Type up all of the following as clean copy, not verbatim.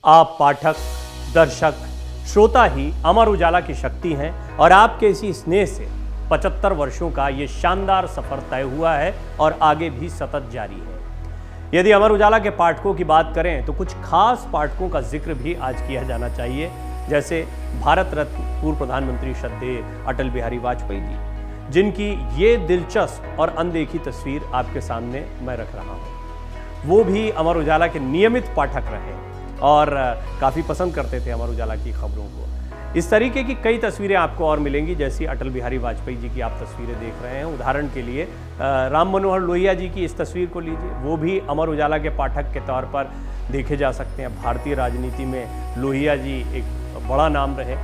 आप पाठक, दर्शक, श्रोता ही अमर उजाला की शक्ति हैं और आपके इसी स्नेह से 75 वर्षों का ये शानदार सफर तय हुआ है और आगे भी सतत जारी है। यदि अमर उजाला के पाठकों की बात करें तो कुछ खास पाठकों का जिक्र भी आज किया जाना चाहिए, जैसे भारत रत्न पूर्व प्रधानमंत्री श्रद्धेय अटल बिहारी वाजपेयी जी, जिनकी ये दिलचस्प और अनदेखी तस्वीर आपके सामने मैं रख रहा हूँ। वो भी अमर उजाला के नियमित पाठक रहे और काफ़ी पसंद करते थे अमर उजाला की खबरों को। इस तरीके की कई तस्वीरें आपको और मिलेंगी, जैसी अटल बिहारी वाजपेयी जी की आप तस्वीरें देख रहे हैं। उदाहरण के लिए राम मनोहर लोहिया जी की इस तस्वीर को लीजिए, वो भी अमर उजाला के पाठक के तौर पर देखे जा सकते हैं। भारतीय राजनीति में लोहिया जी एक बड़ा नाम रहे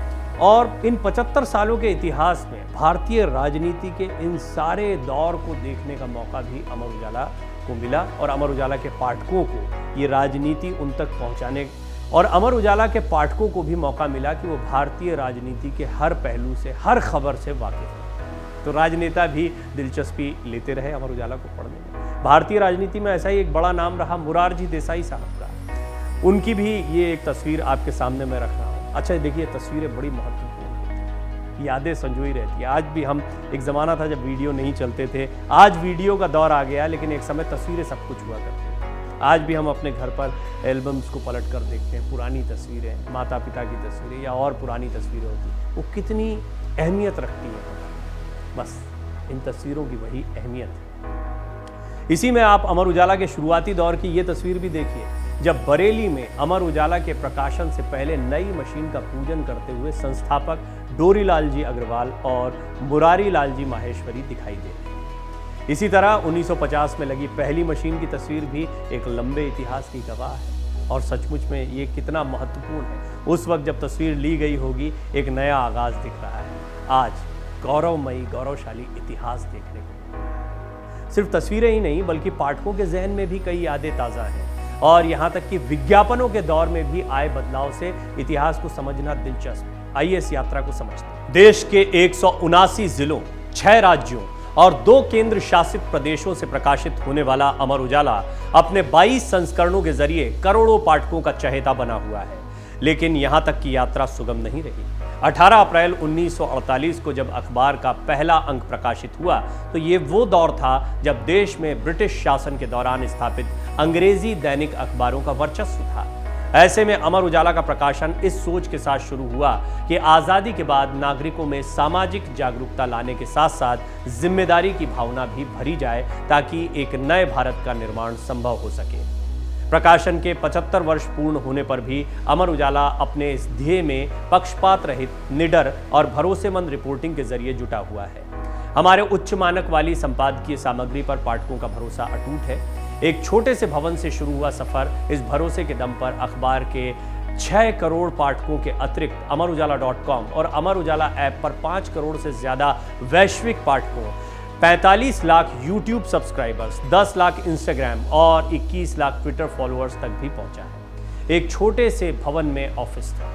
और इन 75 सालों के इतिहास में भारतीय राजनीति के इन सारे दौर को देखने का मौका भी अमर उजाला को मिला और अमर उजाला के पाठकों को ये राजनीति उन तक पहुंचाने और अमर उजाला के पाठकों को भी मौका मिला कि वो भारतीय राजनीति के हर पहलू से, हर खबर से वाकिफ हैं। तो राजनेता भी दिलचस्पी लेते रहे अमर उजाला को पढ़ने में। भारतीय राजनीति में ऐसा ही एक बड़ा नाम रहा मोरारजी देसाई साहब का, उनकी भी ये एक तस्वीर आपके सामने मैं रख रहा हूँ। अच्छा देखिए, तस्वीरें बड़ी महत्वपूर्ण होती हैं, यादें संजोई रहती है। आज भी हम, एक ज़माना था जब वीडियो नहीं चलते थे, आज वीडियो का दौर आ गया, लेकिन एक समय तस्वीरें सब कुछ हुआ करती। आज भी हम अपने घर पर एल्बम्स को पलट कर देखते हैं, पुरानी तस्वीरें, माता पिता की तस्वीरें या और पुरानी तस्वीरें होती, वो कितनी अहमियत रखती हैं। बस इन तस्वीरों की वही अहमियत है। इसी में आप अमर उजाला के शुरुआती दौर की ये तस्वीर भी देखिए, जब बरेली में अमर उजाला के प्रकाशन से पहले नई मशीन का पूजन करते हुए संस्थापक डोरीलाल जी अग्रवाल और मुरारी लाल जी माहेश्वरी दिखाई दे रहे हैं। इसी तरह 1950 में लगी पहली मशीन की तस्वीर भी एक लंबे इतिहास की गवाह है और सचमुच में ये कितना महत्वपूर्ण है। उस वक्त जब तस्वीर ली गई होगी, एक नया आगाज दिख रहा है। आज गौरवमयी, गौरवशाली इतिहास देखने को। सिर्फ तस्वीरें ही नहीं, बल्कि पाठकों के जहन में भी कई यादें ताज़ा हैं और यहाँ तक कि विज्ञापनों के दौर में भी आए बदलाव से इतिहास को समझना दिलचस्प है। आइए इस यात्रा को समझते हैं। देश के 179 जिलों, 6 राज्यों और 2 केंद्र शासित प्रदेशों से प्रकाशित होने वाला अमर उजाला अपने 22 संस्करणों के जरिए करोड़ों पाठकों का चहेता बना हुआ है। लेकिन यहां तक की यात्रा सुगम नहीं रही। 18 अप्रैल 1948 को जब अखबार का पहला अंक प्रकाशित हुआ, तो ये वो दौर था जब देश में ब्रिटिश शासन के दौरान स्थापित अंग्रेजी दैनिक अखबारों का वर्चस्व था। ऐसे में अमर उजाला का प्रकाशन इस सोच के साथ शुरू हुआ कि आज़ादी के बाद नागरिकों में सामाजिक जागरूकता लाने के साथ साथ जिम्मेदारी की भावना भी भरी जाए, ताकि एक नए भारत का निर्माण संभव हो सके। प्रकाशन के 75 वर्ष पूर्ण होने पर भी अमर उजाला अपने इस ध्येय में पक्षपात रहित, निडर और भरोसेमंद रिपोर्टिंग के जरिए जुटा हुआ है। हमारे उच्च मानक वाली संपादकीय सामग्री पर पाठकों का भरोसा अटूट है। एक छोटे से भवन से शुरू हुआ सफर इस भरोसे के दम पर अखबार के 6 करोड़ पाठकों के अतिरिक्त अमरउजाला.com और अमर उजाला ऐप पर 5 करोड़ से ज्यादा वैश्विक पाठकों, 45 lakh YouTube subscribers, 10 lakh Instagram और 21 लाख ट्विटर फॉलोअर्स तक भी पहुंचा है। एक छोटे से भवन में ऑफिस था।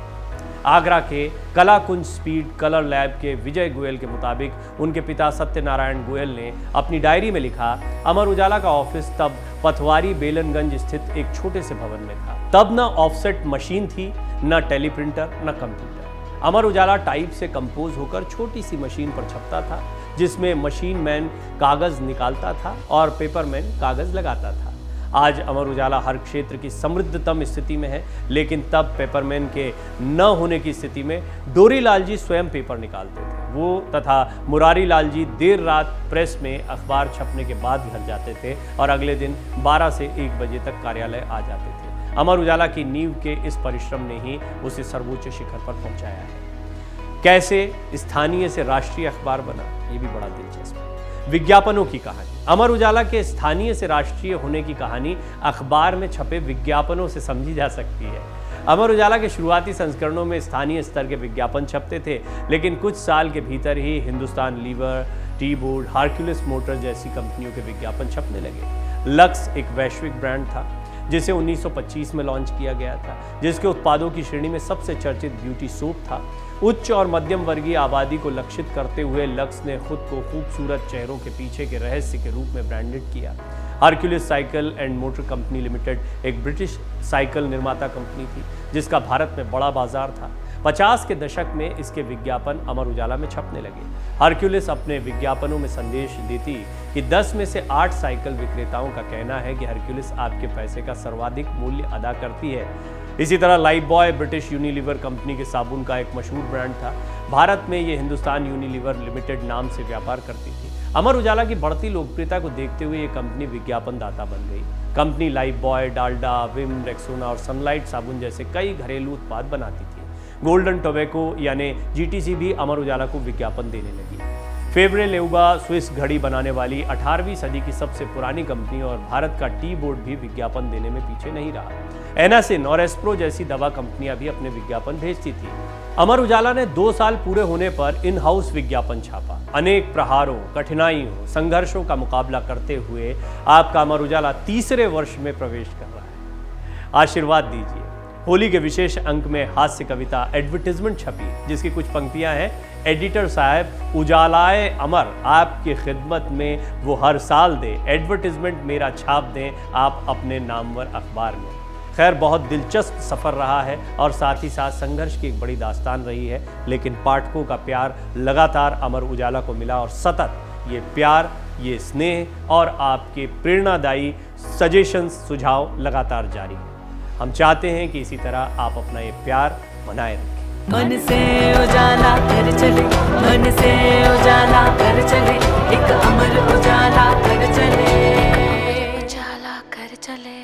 आगरा के कलाकुंज स्पीड कलर लैब के विजय गोयल के मुताबिक उनके पिता सत्यनारायण गोयल ने अपनी डायरी में लिखा, अमर उजाला का ऑफिस तब पथवारी बेलनगंज स्थित एक छोटे से भवन में था। तब न ऑफसेट मशीन थी, न टेलीप्रिंटर, न कंप्यूटर। अमर उजाला टाइप से कंपोज होकर छोटी सी मशीन पर छपता था, जिसमें मशीन मैन कागज निकालता था और पेपरमैन कागज लगाता था। आज अमर उजाला हर क्षेत्र की समृद्धतम स्थिति में है, लेकिन तब पेपरमैन के न होने की स्थिति में डोरीलाल जी स्वयं पेपर निकालते थे। वो तथा मुरारी लाल जी देर रात प्रेस में अखबार छपने के बाद घर जाते थे और अगले दिन 12 से 1 बजे तक कार्यालय आ जाते थे। अमर उजाला की नींव के इस परिश्रम ने ही उसे सर्वोच्च शिखर पर पहुंचाया है। कैसे स्थानीय से राष्ट्रीय अखबार बना, ये भी बड़ा दिलचस्प है। विज्ञापनों की कहानी। अमर उजाला के स्थानीय से राष्ट्रीय होने की कहानी अखबार में छपे विज्ञापनों से समझी जा सकती है। अमर उजाला के शुरुआती संस्करणों में स्थानीय स्तर के विज्ञापन छपते थे, लेकिन कुछ साल के भीतर ही Hindustan Lever, Tea Board, Hercules motor जैसी कंपनियों के विज्ञापन छपने लगे। लक्स एक वैश्विक ब्रांड था जिसे 1925 में लॉन्च किया गया था, जिसके उत्पादों की श्रेणी में सबसे चर्चित ब्यूटी सोप था। उच्च और मध्यम वर्गीय आबादी को लक्षित करते हुए लक्स ने खुद को खूबसूरत चेहरों के पीछे के रहस्य के रूप में ब्रांडेड किया। Hercules cycle and motor company limited एक ब्रिटिश साइकिल निर्माता कंपनी थी जिसका भारत में बड़ा बाजार था। 50 के दशक में इसके विज्ञापन अमर उजाला में छपने लगे। हरक्यूलिस अपने विज्ञापनों में संदेश देती कि 10 में से 8 साइकिल विक्रेताओं का कहना है कि हरक्यूलिस आपके पैसे का सर्वाधिक मूल्य अदा करती है। इसी तरह life boy British Unilever company के साबुन का एक मशहूर ब्रांड था। भारत में ये हिंदुस्तान यूनिलीवर लिमिटेड नाम से व्यापार करती थी। अमर उजाला की बढ़ती लोकप्रियता को देखते हुए ये कंपनी विज्ञापन दाता बन गई। Company life boy, Dalda, Vim, Rexona और सनलाइट साबुन जैसे कई घरेलू उत्पाद बनाती थी। गोल्डन टोबैको यानी जीटीसी भी अमर उजाला को विज्ञापन देने लगी। फेवरे लेउगा स्विस घड़ी बनाने वाली 18वीं सदी की सबसे पुरानी कंपनी और भारत का टी बोर्ड भी विज्ञापन देने में पीछे नहीं रहा। एनासिन और एस्प्रो जैसी दवा कंपनियां भी अपने विज्ञापन भेजती थी। अमर उजाला ने 2 साल पूरे होने पर इन हाउस विज्ञापन छापा। अनेक प्रहारों, कठिनाइयों, संघर्षों का मुकाबला करते हुए आपका अमर उजाला 3रे वर्ष में प्रवेश कर रहा है। आशीर्वाद दीजिए। होली के विशेष अंक में हास्य कविता एडवर्टीजमेंट छपी जिसकी कुछ पंक्तियां हैं। एडिटर साहब, उजालाए अमर आपकी खिदमत में वो हर साल दे, एडवर्टीजमेंट मेरा छाप दें आप अपने नामवर अखबार में। खैर, बहुत दिलचस्प सफ़र रहा है और साथ ही साथ संघर्ष की एक बड़ी दास्तान रही है, लेकिन पाठकों का प्यार लगातार अमर उजाला को मिला और सतत ये प्यार, ये स्नेह और आपके प्रेरणादायी सजेशंस, सुझाव लगातार जारी है। हम चाहते हैं कि इसी तरह आप अपना ये प्यार बनाए रखें। मन से उजाला कर चले, मन से उजाला कर चले, एक अमर उजाला कर चले, उजाला कर चले।